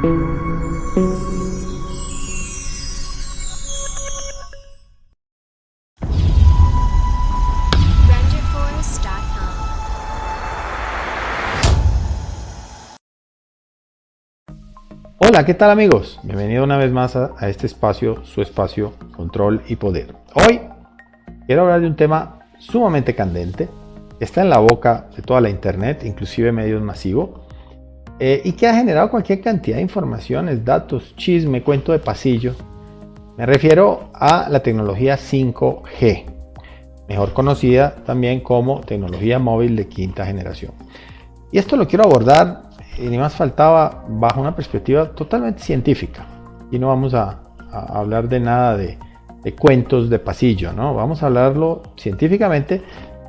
Hola, ¿qué tal amigos? Bienvenido una vez más a este espacio, su espacio Control y Poder. Hoy quiero hablar de un tema sumamente candente, que está en la boca de toda la internet, inclusive medios masivos, y que ha generado cualquier cantidad de informaciones, datos, chisme, cuento de pasillo. Me refiero a la tecnología 5G, mejor conocida también como tecnología móvil de quinta generación. Y esto lo quiero abordar, y ni más faltaba, bajo una perspectiva totalmente científica. Y no vamos a hablar de nada de cuentos de pasillo, ¿no? Vamos a hablarlo científicamente,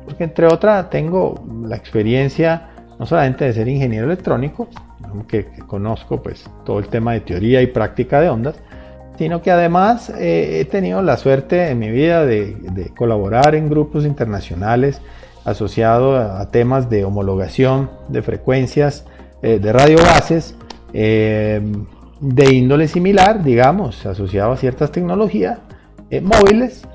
porque entre otras tengo la experiencia no solamente de ser ingeniero electrónico, que conozco pues todo el tema de teoría y práctica de ondas, sino que además he tenido la suerte en mi vida de colaborar en grupos internacionales asociados a temas de homologación de frecuencias de radiobases de índole similar, digamos, asociado a ciertas tecnologías móviles,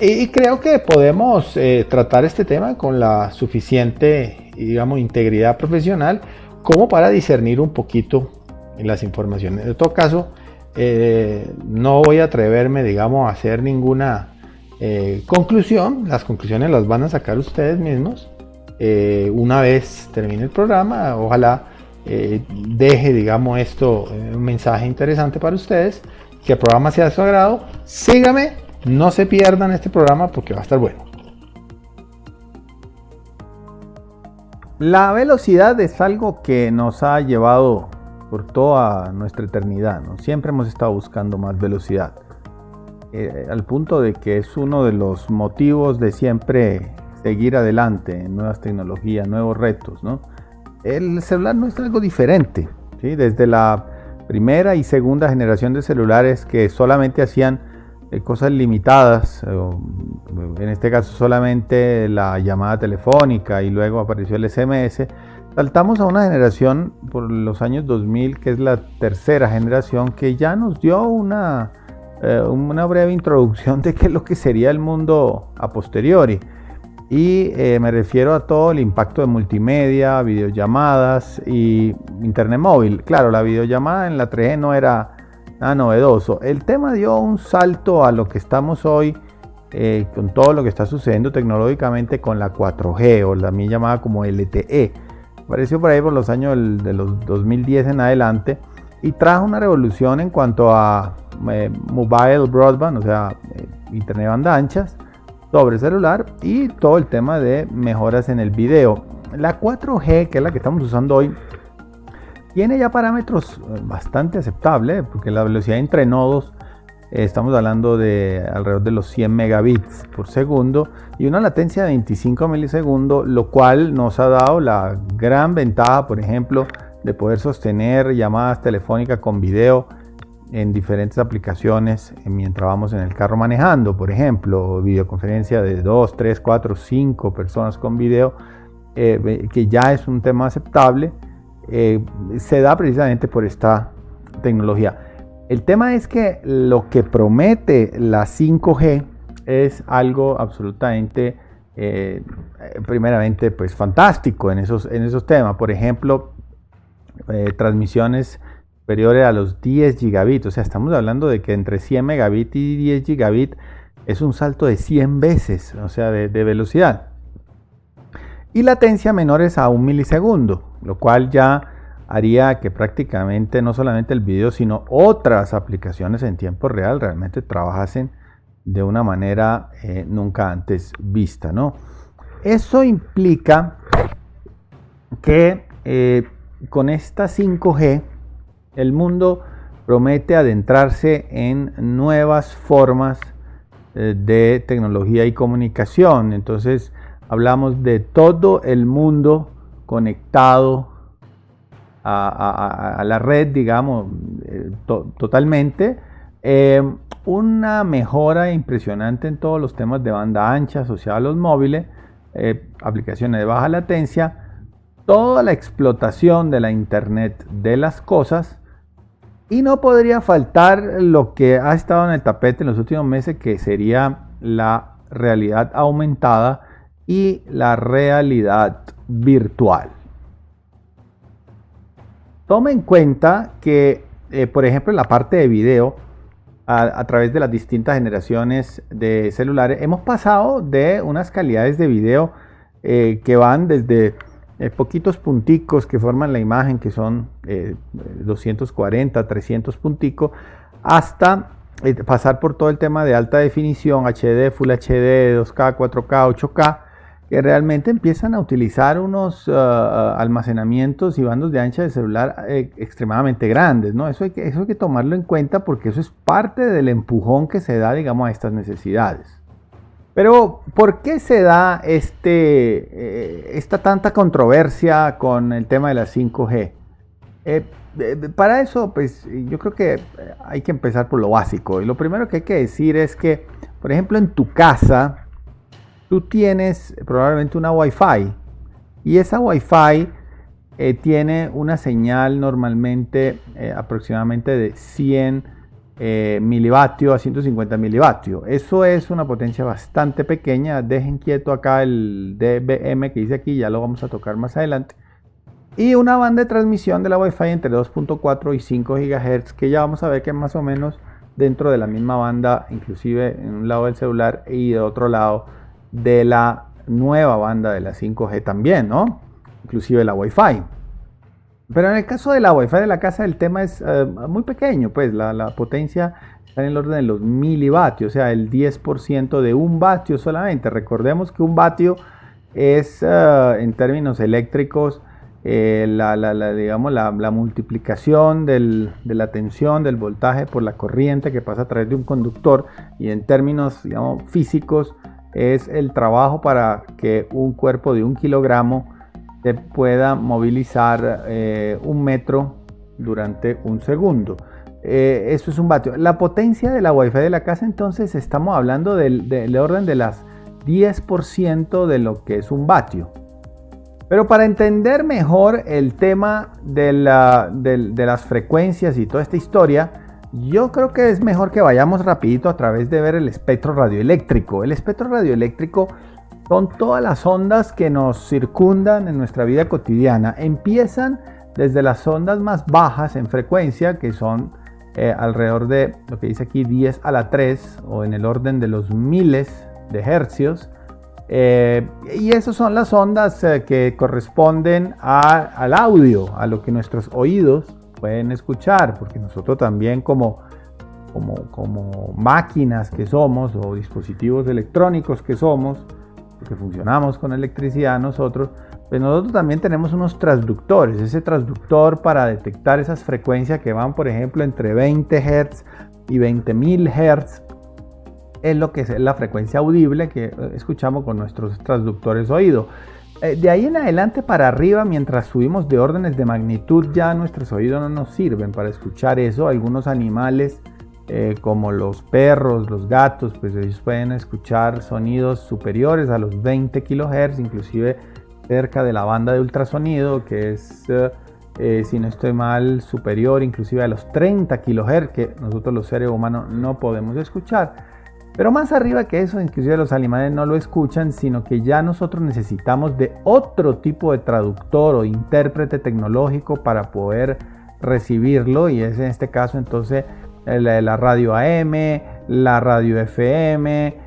y creo que podemos tratar este tema con la suficiente, digamos, integridad profesional como para discernir un poquito las informaciones. En todo caso, no voy a atreverme, digamos, a hacer ninguna conclusión. Las conclusiones las van a sacar ustedes mismos una vez termine el programa. Ojalá deje, digamos, esto un mensaje interesante para ustedes, que el programa sea de su agrado. Sígame, no se pierdan este programa porque va a estar bueno. La velocidad es algo que nos ha llevado por toda nuestra eternidad, ¿no? Siempre hemos estado buscando más velocidad, al punto de que es uno de los motivos de siempre seguir adelante en nuevas tecnologías, nuevos retos, ¿no? El celular no es algo diferente, ¿sí? Desde la primera y segunda generación de celulares que solamente hacían cosas limitadas, en este caso solamente la llamada telefónica, y luego apareció el SMS, saltamos a una generación por los años 2000 que es la tercera generación, que ya nos dio una breve introducción de qué es lo que sería el mundo a posteriori. Y me refiero a todo el impacto de multimedia, videollamadas y internet móvil. Claro, la videollamada en la 3G no era nada novedoso. El tema dio un salto a lo que estamos hoy, con todo lo que está sucediendo tecnológicamente con la 4G, o también llamada como LTE. Apareció por ahí por los años de los 2010 en adelante, y trajo una revolución en cuanto a mobile broadband, o sea, internet banda anchas sobre celular, y todo el tema de mejoras en el video. La 4G, que es la que estamos usando hoy, tiene ya parámetros bastante aceptables, porque la velocidad entre nodos, estamos hablando de alrededor de los 100 megabits por segundo y una latencia de 25 milisegundos, lo cual nos ha dado la gran ventaja, por ejemplo, de poder sostener llamadas telefónicas con video en diferentes aplicaciones mientras vamos en el carro manejando. Por ejemplo, videoconferencia de 2, 3, 4, 5 personas con video, que ya es un tema aceptable, se da precisamente por esta tecnología. El tema es que lo que promete la 5G es algo absolutamente, primeramente, pues fantástico en esos temas. Por ejemplo, transmisiones superiores a los 10 gigabits, o sea, estamos hablando de que entre 100 megabits y 10 gigabits es un salto de 100 veces, o sea, de velocidad. Y latencia menores a 1 milisegundo, lo cual ya haría que prácticamente no solamente el video, sino otras aplicaciones en tiempo real realmente trabajasen de una manera nunca antes vista, ¿no? Eso implica que con esta 5G el mundo promete adentrarse en nuevas formas de tecnología y comunicación. Entonces hablamos de todo el mundo conectado a la red, digamos, totalmente. Una mejora impresionante en todos los temas de banda ancha asociados a los móviles, aplicaciones de baja latencia, toda la explotación de la Internet de las cosas, Y no podría faltar lo que ha estado en el tapete en los últimos meses, que sería la realidad aumentada y la realidad virtual. Toma en cuenta que, por ejemplo, en la parte de video, a través de las distintas generaciones de celulares, hemos pasado de unas calidades de video que van desde poquitos punticos que forman la imagen, que son 240, 300 punticos, hasta pasar por todo el tema de alta definición, HD, Full HD, 2K, 4K, 8K, que realmente empiezan a utilizar unos almacenamientos y bandos de ancha de celular extremadamente grandes, ¿no? Eso hay que tomarlo en cuenta, porque eso es parte del empujón que se da, digamos, a estas necesidades. Pero, ¿por qué se da esta tanta controversia con el tema de la 5G? Para eso, pues, yo creo que hay que empezar por lo básico. Y lo primero que hay que decir es que, por ejemplo, en tu casa, tú tienes probablemente una Wi-Fi, y esa Wi-Fi tiene una señal normalmente aproximadamente de 100 milivatios a 150 milivatios. Eso es una potencia bastante pequeña. Dejen quieto acá el dBm que dice aquí, ya lo vamos a tocar más adelante. Y una banda de transmisión de la Wi-Fi entre 2.4 y 5 GHz, que ya vamos a ver que es más o menos dentro de la misma banda, inclusive en un lado del celular y de otro lado de la nueva banda de la 5G también, ¿no? Inclusive la Wi-Fi. Pero en el caso de la Wi-Fi de la casa, el tema es muy pequeño, pues la potencia está en el orden de los milivatios, o sea, el 10% de un vatio solamente. Recordemos que un vatio es, en términos eléctricos, digamos, la multiplicación de la tensión, del voltaje por la corriente que pasa a través de un conductor, y en términos, digamos, físicos, es el trabajo para que un cuerpo de 1 kilogramo se pueda movilizar 1 metro durante 1 segundo. Eso es un vatio. La potencia de la Wi-Fi de la casa, entonces, estamos hablando del orden de las 10% de lo que es un vatio. Pero para entender mejor el tema de las frecuencias y toda esta historia, yo creo que es mejor que vayamos rapidito a través de ver el espectro radioeléctrico. El espectro radioeléctrico son todas las ondas que nos circundan en nuestra vida cotidiana. Empiezan desde las ondas más bajas en frecuencia, que son alrededor de lo que dice aquí 10 a la 3, o en el orden de los miles de hercios. Y esas son las ondas que corresponden al audio, a lo que nuestros oídos pueden escuchar, porque nosotros también como máquinas que somos, o dispositivos electrónicos que somos, porque funcionamos con electricidad nosotros, pues nosotros también tenemos unos transductores. Ese transductor para detectar esas frecuencias que van, por ejemplo, entre 20 Hz y 20.000 Hz, es lo que es la frecuencia audible que escuchamos con nuestros transductores oído. De ahí en adelante para arriba, mientras subimos de órdenes de magnitud, ya nuestros oídos no nos sirven para escuchar eso. Algunos animales, como los perros, los gatos, pues ellos pueden escuchar sonidos superiores a los 20 kHz, inclusive cerca de la banda de ultrasonido, que es, si no estoy mal, superior inclusive a los 30 kHz, que nosotros los seres humanos no podemos escuchar. Pero más arriba que eso, inclusive los animales no lo escuchan, sino que ya nosotros necesitamos de otro tipo de traductor o intérprete tecnológico para poder recibirlo, y es en este caso entonces la radio AM, la radio FM.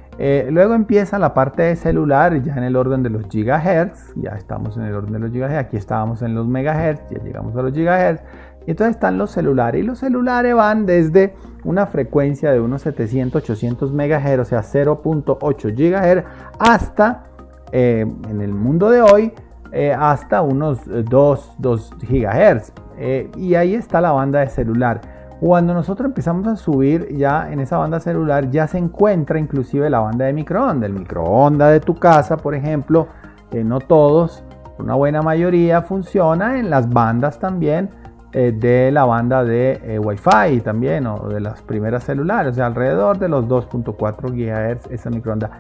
Luego empieza la parte de celular, ya en el orden de los gigahertz. Ya estamos en el orden de los gigahertz, aquí estábamos en los megahertz, ya llegamos a los gigahertz. Y entonces están los celulares, y los celulares van desde una frecuencia de unos 700, 800 MHz, o sea 0.8 GHz, hasta, en el mundo de hoy, hasta unos 2 GHz. Y ahí está la banda de celular. Cuando nosotros empezamos a subir, ya en esa banda celular ya se encuentra inclusive la banda de microondas. El microondas de tu casa, por ejemplo, no todos, una buena mayoría, funciona en las bandas también de la banda de Wi-Fi también, o de las primeras celulares, o sea, alrededor de los 2.4 GHz esa microonda.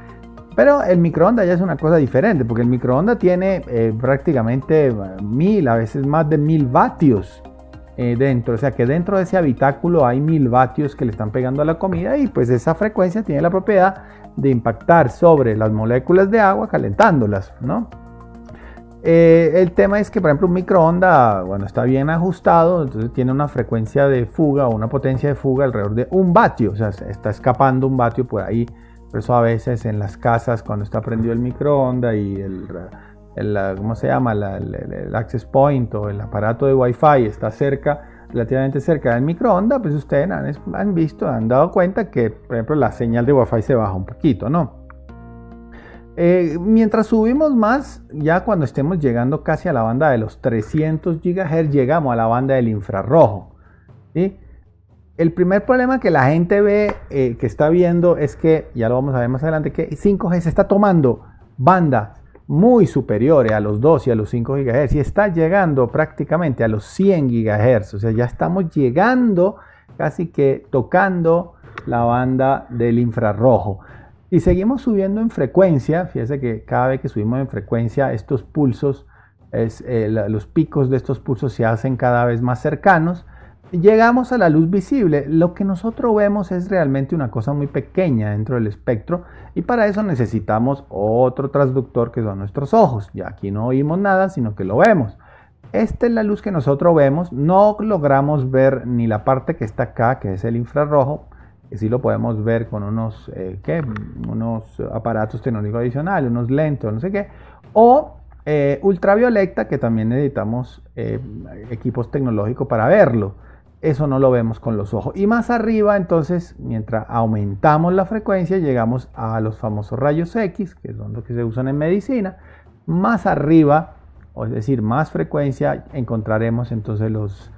Pero el microondas ya es una cosa diferente, porque el microondas tiene prácticamente 1000, a veces más de 1000 vatios. dentro, o sea que dentro de ese habitáculo hay 1000 vatios que le están pegando a la comida y pues esa frecuencia tiene la propiedad de impactar sobre las moléculas de agua calentándolas, ¿no? El tema es que, por ejemplo, un microondas, bueno, está bien ajustado, entonces tiene una frecuencia de fuga o una potencia de fuga alrededor de 1 vatio, o sea, está escapando 1 vatio por ahí. Por eso a veces en las casas, cuando está prendido el microondas y ¿cómo se llama? El access point o el aparato de Wi-Fi está relativamente cerca del microondas, pues ustedes han dado cuenta que, por ejemplo, la señal de Wi-Fi se baja un poquito, ¿no? Mientras subimos más, ya cuando estemos llegando casi a la banda de los 300 GHz, llegamos a la banda del infrarrojo, ¿sí? El primer problema que la gente ve, que está viendo, es que, ya lo vamos a ver más adelante, que 5G se está tomando bandas muy superiores a los 2 y a los 5 GHz y está llegando prácticamente a los 100 GHz, o sea, ya estamos llegando casi que tocando la banda del infrarrojo. Y seguimos subiendo en frecuencia, fíjese que cada vez que subimos en frecuencia, estos pulsos, los picos de estos pulsos se hacen cada vez más cercanos. Llegamos a la luz visible. Lo que nosotros vemos es realmente una cosa muy pequeña dentro del espectro y para eso necesitamos otro transductor que son nuestros ojos. Ya aquí no oímos nada, sino que lo vemos. Esta es la luz que nosotros vemos. No logramos ver ni la parte que está acá, que es el infrarrojo, que sí lo podemos ver con unos aparatos tecnológicos adicionales, unos lentes, no sé qué, o ultravioleta, que también necesitamos equipos tecnológicos para verlo. Eso no lo vemos con los ojos. Y más arriba, entonces, mientras aumentamos la frecuencia, llegamos a los famosos rayos X, que son los que se usan en medicina. Más arriba, es decir, más frecuencia, encontraremos entonces los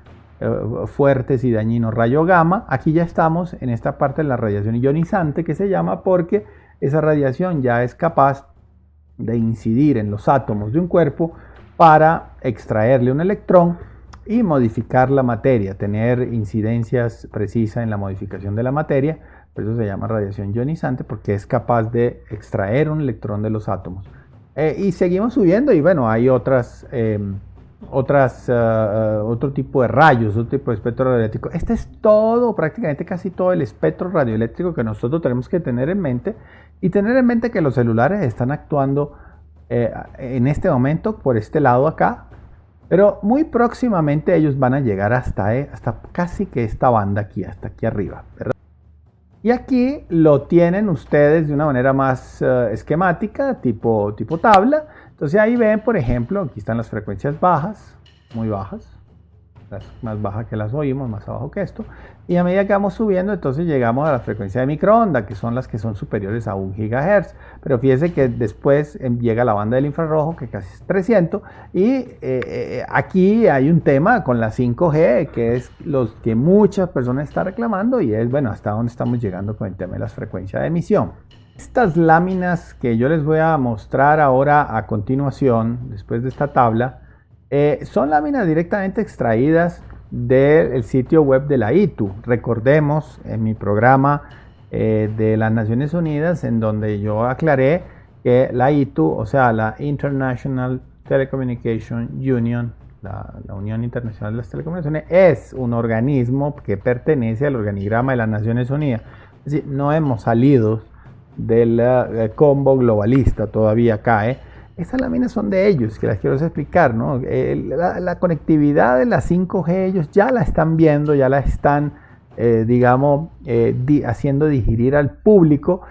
fuertes y dañinos rayos gamma. Aquí ya estamos en esta parte de la radiación ionizante, que se llama porque esa radiación ya es capaz de incidir en los átomos de un cuerpo para extraerle un electrón y modificar la materia, tener incidencias precisas en la modificación de la materia. Por eso se llama radiación ionizante, porque es capaz de extraer un electrón de los átomos. Y seguimos subiendo y bueno, hay otro tipo de rayos, otro tipo de espectro radioeléctrico. Este es todo, prácticamente casi todo el espectro radioeléctrico que nosotros tenemos que tener en mente, y tener en mente que los celulares están actuando en este momento por este lado acá, pero muy próximamente ellos van a llegar hasta casi que esta banda aquí, hasta aquí arriba, ¿verdad? Y aquí lo tienen ustedes de una manera más esquemática, tipo tabla. Entonces ahí ven, por ejemplo, aquí están las frecuencias bajas, muy bajas, las más bajas que las oímos, más abajo que esto. Y a medida que vamos subiendo, entonces llegamos a la frecuencia de microondas, que son las que son superiores a 1 GHz. Pero fíjense que después llega la banda del infrarrojo, que casi es 300. Y aquí hay un tema con la 5G, que es los que muchas personas están reclamando, y es, bueno, hasta dónde estamos llegando con el tema de las frecuencias de emisión. Estas láminas que yo les voy a mostrar ahora a continuación, después de esta tabla, son láminas directamente extraídas del sitio web de la ITU. Recordemos en mi programa de las Naciones Unidas, en donde yo aclaré que la ITU, o sea, la International Telecommunication Union, la Unión Internacional de las Telecomunicaciones, es un organismo que pertenece al organigrama de las Naciones Unidas. Es decir, no hemos salido del combo globalista todavía acá. Esas láminas son de ellos, que las quiero explicar, ¿no? La conectividad de la 5G ellos ya la están viendo, ya la están, haciendo digerir al público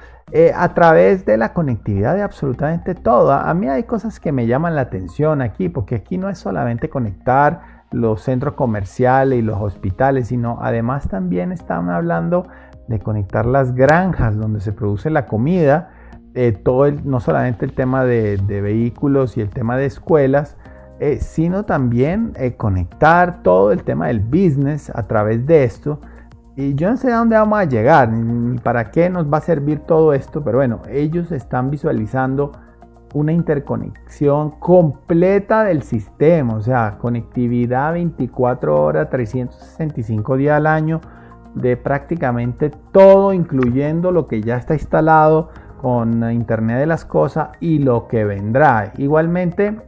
a través de la conectividad de absolutamente todo. A mí hay cosas que me llaman la atención aquí, porque aquí no es solamente conectar los centros comerciales y los hospitales, sino además también están hablando de conectar las granjas donde se produce la comida, no solamente el tema de vehículos y el tema de escuelas, sino también conectar todo el tema del business a través de esto. Y yo no sé a dónde vamos a llegar, ni para qué nos va a servir todo esto, pero bueno, ellos están visualizando una interconexión completa del sistema, o sea, conectividad 24 horas, 365 días al año, de prácticamente todo, incluyendo lo que ya está instalado con Internet de las Cosas y lo que vendrá. Igualmente,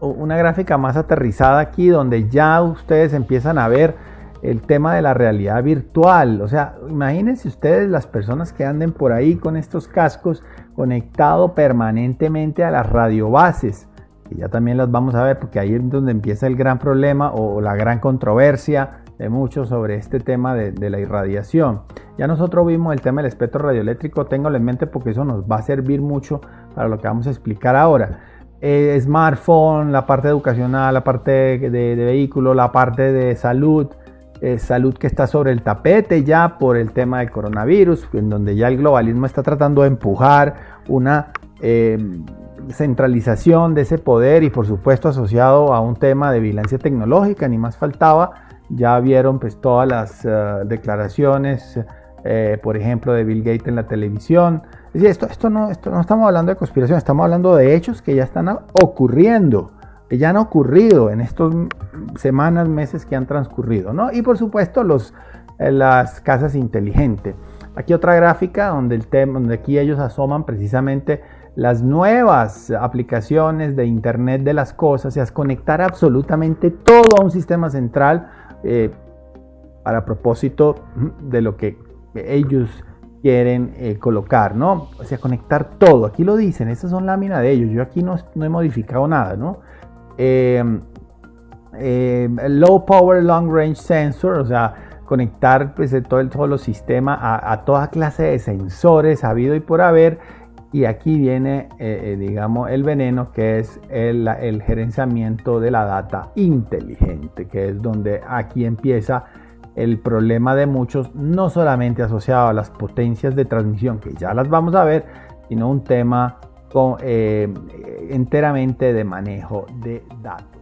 una gráfica más aterrizada aquí, donde ya ustedes empiezan a ver el tema de la realidad virtual. O sea, imagínense ustedes las personas que anden por ahí con estos cascos conectado permanentemente a las radiobases, que ya también las vamos a ver, porque ahí es donde empieza el gran problema o la gran controversia de muchos sobre este tema de la irradiación. Ya nosotros vimos el tema del espectro radioeléctrico, ténganlo en mente porque eso nos va a servir mucho para lo que vamos a explicar ahora. Smartphone, la parte educacional, la parte de vehículo, la parte de salud, salud que está sobre el tapete ya por el tema del coronavirus, en donde ya el globalismo está tratando de empujar una centralización de ese poder y por supuesto asociado a un tema de vigilancia tecnológica, ni más faltaba. Ya vieron pues todas las declaraciones, por ejemplo, de Bill Gates en la televisión. Es decir, esto no estamos hablando de conspiración, estamos hablando de hechos que ya están ocurriendo, que ya han ocurrido en estas semanas, meses que han transcurrido, ¿no? Y por supuesto las casas inteligentes. Aquí otra gráfica donde aquí ellos asoman precisamente las nuevas aplicaciones de Internet de las cosas, es conectar absolutamente todo a un sistema central para propósito de lo que ellos quieren colocar, ¿no? O sea, conectar todo. Aquí lo dicen, estas son láminas de ellos. Yo aquí no he modificado nada, ¿no? Low Power Long Range Sensor, o sea, conectar pues, todos los sistemas a toda clase de sensores habido y por haber. Y aquí viene, digamos, el veneno, que es el gerenciamiento de la data inteligente, que es donde aquí empieza el problema de muchos, no solamente asociado a las potencias de transmisión, que ya las vamos a ver, sino un tema enteramente de manejo de datos.